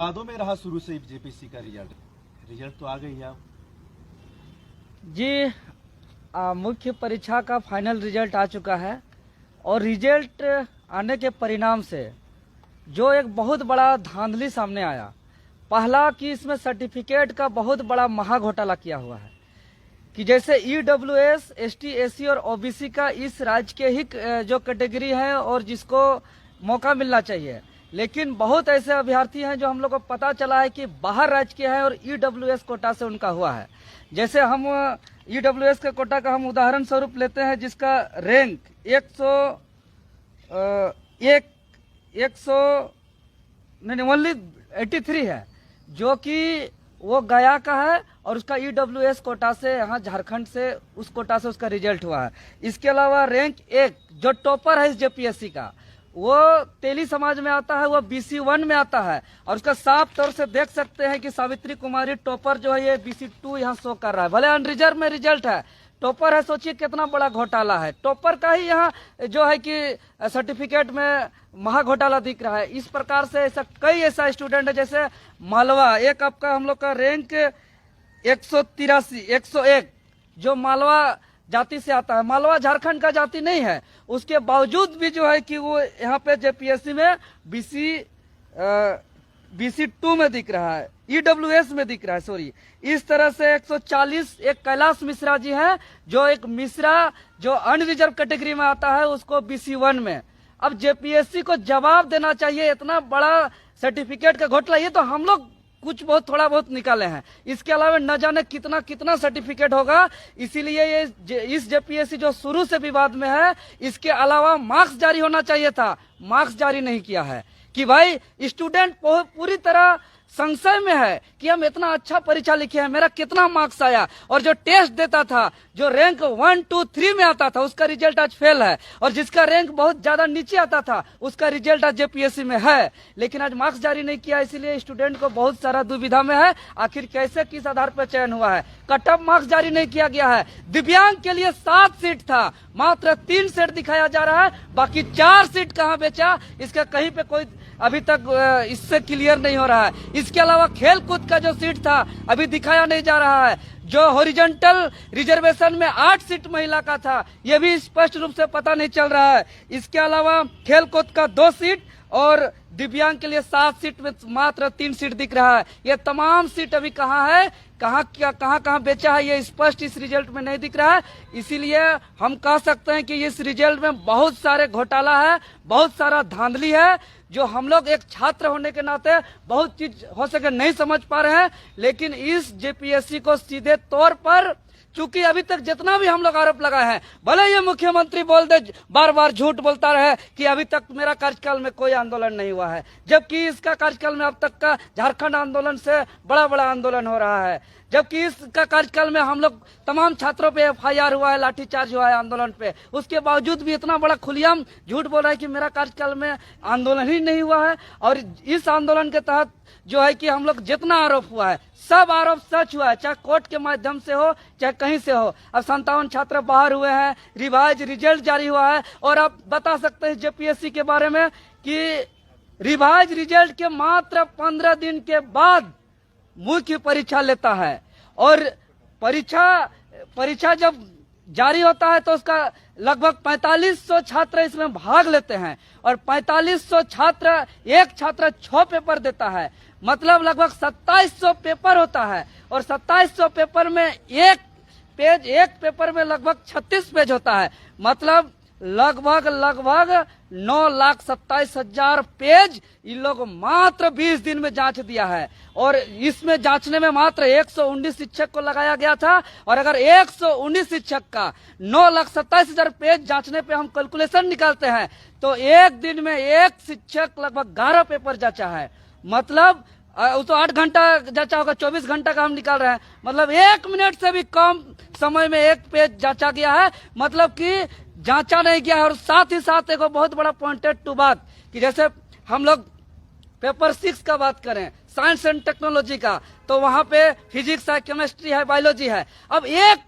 विवादों में रहा शुरू से जेपीएससी का रिजल्ट तो आ गई है जी। मुख्य परीक्षा का फाइनल रिजल्ट आ चुका है और रिजल्ट आने के परिणाम से जो एक बहुत बड़ा धांधली सामने आया। पहला कि इसमें सर्टिफिकेट का बहुत बड़ा महा घोटाला किया हुआ है कि जैसे ईडब्ल्यूएस, एसटी, एससी और ओबीसी का इस राज्य के ही जो कैटेगरी है और जिसको मौका मिलना चाहिए, लेकिन बहुत ऐसे अभ्यर्थी हैं जो हम लोग को पता चला है कि बाहर राज्य के हैं और ईडब्ल्यूएस कोटा से उनका हुआ है। जैसे हम ईडब्ल्यूएस के कोटा का हम उदाहरण स्वरूप लेते हैं जिसका रैंक 183 है, जो कि वो गया का है और उसका ईडब्ल्यूएस कोटा से यहाँ झारखंड से उस कोटा से उसका रिजल्ट हुआ है। इसके अलावा रैंक 1 जो टॉपर है इस जेपीएससी का, वो तेली समाज में आता है, वो BC1 में आता है और उसका साफ तौर से देख सकते हैं कि सावित्री कुमारी टॉपर जो है ये BC2 यहाँ शो कर रहा है। भले अनरिजर्व में रिजल्ट है, टॉपर है, सोचिए कितना बड़ा घोटाला है। टॉपर का ही यहाँ जो है कि सर्टिफिकेट में महा घोटाला दिख रहा है। इस प्रकार से ऐसा कई ऐसा स्टूडेंट है, जैसे मालवा एक आपका हम लोग का रैंक 101 जो मालवा जाति से आता है। मालवा झारखंड का जाति नहीं है, उसके बावजूद भी जो है कि वो यहाँ पे जेपीएससी में BC2 में दिख रहा है, ईडब्ल्यूएस में दिख रहा है, सॉरी। इस तरह से 140 एक कैलाश मिश्रा जी हैं जो एक मिश्रा जो अनरिजर्व कैटेगरी में आता है उसको BC1 में। अब जेपीएससी को जवाब देना चाहिए, इतना बड़ा सर्टिफिकेट का घोटाला ये तो हम लोग कुछ बहुत थोड़ा बहुत निकाले हैं, इसके अलावा न जाने कितना कितना सर्टिफिकेट होगा। इसीलिए ये इस जेपीएससी जो शुरू से विवाद में है, इसके अलावा मार्क्स जारी होना चाहिए था, मार्क्स जारी नहीं किया है कि भाई स्टूडेंट पूरी तरह संशय में है कि हम इतना अच्छा परीक्षा लिखे हैं, मेरा कितना मार्क्स आया। और जो टेस्ट देता था, जो रैंक 1, 2, 3 में आता था, उसका रिजल्ट आज फेल है, और जिसका रैंक बहुत ज्यादा नीचे आता था उसका रिजल्ट आज जेपीएससी में है, लेकिन आज मार्क्स जारी नहीं किया। इसीलिए स्टूडेंट को बहुत सारा दुविधा में है, आखिर कैसे किस आधार पर चयन हुआ है। कट ऑफ मार्क्स जारी नहीं किया गया है। दिव्यांग के लिए 7 सीट था, मात्र 3 सीट दिखाया जा रहा है, बाकी 4 सीट कहाँ बेचा इसका कहीं पे कोई अभी तक इससे क्लियर नहीं हो रहा है। इसके अलावा खेल कूद का जो सीट था अभी दिखाया नहीं जा रहा है। जो हॉरिजॉन्टल रिजर्वेशन में 8 सीट महिला का था, ये भी स्पष्ट रूप से पता नहीं चल रहा है। इसके अलावा खेल कूद का 2 सीट और दिव्यांग के लिए 7 सीट में मात्र 3 सीट दिख रहा है। ये तमाम सीट अभी कहाँ है, कहाँ बेचा है, ये स्पष्ट इस रिजल्ट में नहीं दिख रहा है। इसीलिए हम कह सकते हैं कि इस रिजल्ट में बहुत सारे घोटाला है, बहुत सारा धांधली है, जो हम लोग एक छात्र होने के नाते बहुत चीज हो सके नहीं समझ पा रहे हैं। लेकिन इस जेपीएससी को सीधे तौर पर, चूंकि अभी तक जितना भी हम लोग आरोप लगाए हैं, भले ये मुख्यमंत्री बोल दे, बार बार झूठ बोलता रहे कि अभी तक मेरा कार्यकाल में कोई आंदोलन नहीं हुआ है, जबकि इसका कार्यकाल में अब तक का झारखंड आंदोलन से बड़ा बड़ा आंदोलन हो रहा है। जबकि इसका कार्यकाल में हम लोग तमाम छात्रों पे FIR हुआ है, लाठीचार्ज हुआ है आंदोलन पे, उसके बावजूद भी इतना बड़ा खुलेआम झूठ बोल रहा है कि मेरा कार्यकाल में आंदोलन ही नहीं हुआ है। और इस आंदोलन के तहत जो है कि हम लोग जितना आरोप हुआ है सब आरोप सच हुआ है, चाहे कोर्ट के माध्यम से हो चाहे कहीं से हो। अब 57 छात्र बाहर हुए हैं, रिवाइज रिजल्ट जारी हुआ है, और आप बता सकते हैं जेपीएससी के बारे में कि रिवाइज रिजल्ट के मात्र 15 दिन के बाद मुख्य परीक्षा लेता है। और परीक्षा जब जारी होता है तो उसका लगभग 4500 छात्र इसमें भाग लेते हैं, और 4500 छात्र, एक छात्र 6 पेपर देता है, मतलब लगभग 2700 पेपर होता है। और 2700 पेपर में एक पेपर में लगभग 36 पेज होता है, मतलब लगभग 9,27,000 पेज इन लोग मात्र 20 दिन में जांच दिया है। और इसमें जांचने में मात्र 119 शिक्षक को लगाया गया था, और अगर 119 शिक्षक का 9,27,000 पेज जांचने पे हम कैलकुलेशन निकालते हैं तो एक दिन में एक शिक्षक लगभग 11 पेपर जांचा है। मतलब तो 8 घंटा जांचा होगा, 24 घंटा का हम निकाल रहे हैं, मतलब 1 मिनट से भी कम समय में एक पेज जांचा गया है, मतलब कि जांचा नहीं गया है। और साथ ही साथ एक बहुत बड़ा पॉइंटेड टू बात कि जैसे हम लोग पेपर 6 का बात करें, साइंस एंड टेक्नोलॉजी का, तो वहां पे फिजिक्स है, केमिस्ट्री है, बायोलॉजी है। अब एक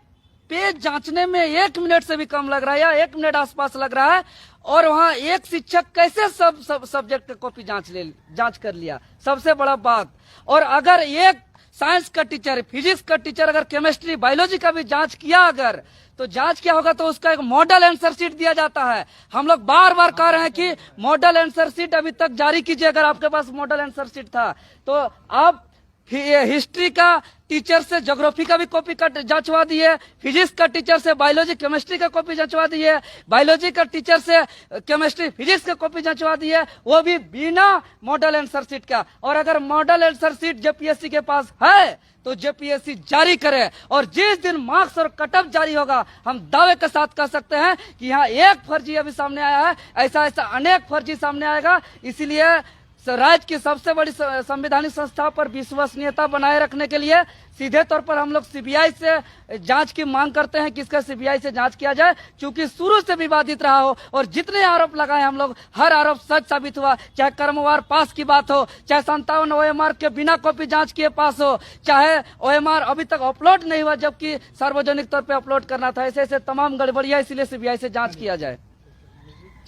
पेज जांचने में 1 मिनट से भी कम लग रहा है या 1 मिनट आसपास लग रहा है, और वहाँ एक शिक्षक कैसे सब सब्जेक्ट का कॉपी जांच कर लिया, सबसे बड़ा बात। और अगर एक साइंस का टीचर, फिजिक्स का टीचर अगर केमिस्ट्री, बायोलॉजी का भी जांच किया अगर, तो जांच क्या होगा, तो उसका एक मॉडल आंसर शीट दिया जाता है। हम लोग बार बार कह रहे हैं कि मॉडल आंसर शीट अभी तक जारी कीजिए। अगर आपके पास मॉडल आंसर शीट था तो आप हिस्ट्री का टीचर से ज्योग्राफी का भी कॉपी जांचवा दिए, फिजिक्स का टीचर से बायोलॉजी केमिस्ट्री का कॉपी जांचवा दिए, बायोलॉजी का टीचर से केमिस्ट्री फिजिक्स का कॉपी जांचवा दिए, वो भी बिना मॉडल आंसर शीट का। और अगर मॉडल आंसर शीट जेपीएससी के पास है तो जेपीएससी जारी करे, और जिस दिन मार्क्स और कटअप जारी होगा, हम दावे के साथ कह सकते हैं कि यहाँ एक फर्जी अभी सामने आया है, ऐसा ऐसा अनेक फर्जी सामने आएगा। इसीलिए राज्य की सबसे बड़ी संवैधानिक संस्था पर विश्वसनीयता बनाए रखने के लिए सीधे तौर पर हम लोग सीबीआई से जांच की मांग करते हैं कि इसका सीबीआई से जांच किया जाए, क्योंकि शुरू से विवादित रहा हो। और जितने आरोप लगाए हम लोग, हर आरोप सच साबित हुआ। चाहे क्रमवार पास की बात हो, चाहे 57 OMR के बिना कॉपी जांच किए पास हो, चाहे OMR अभी तक अपलोड नहीं हुआ जबकि सार्वजनिक तौर पर अपलोड करना था, ऐसे ऐसे तमाम गड़बड़ियां। इसलिए सीबीआई से जांच किया जाए।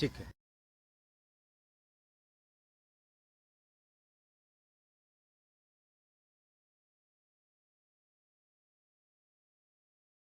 ठीक है।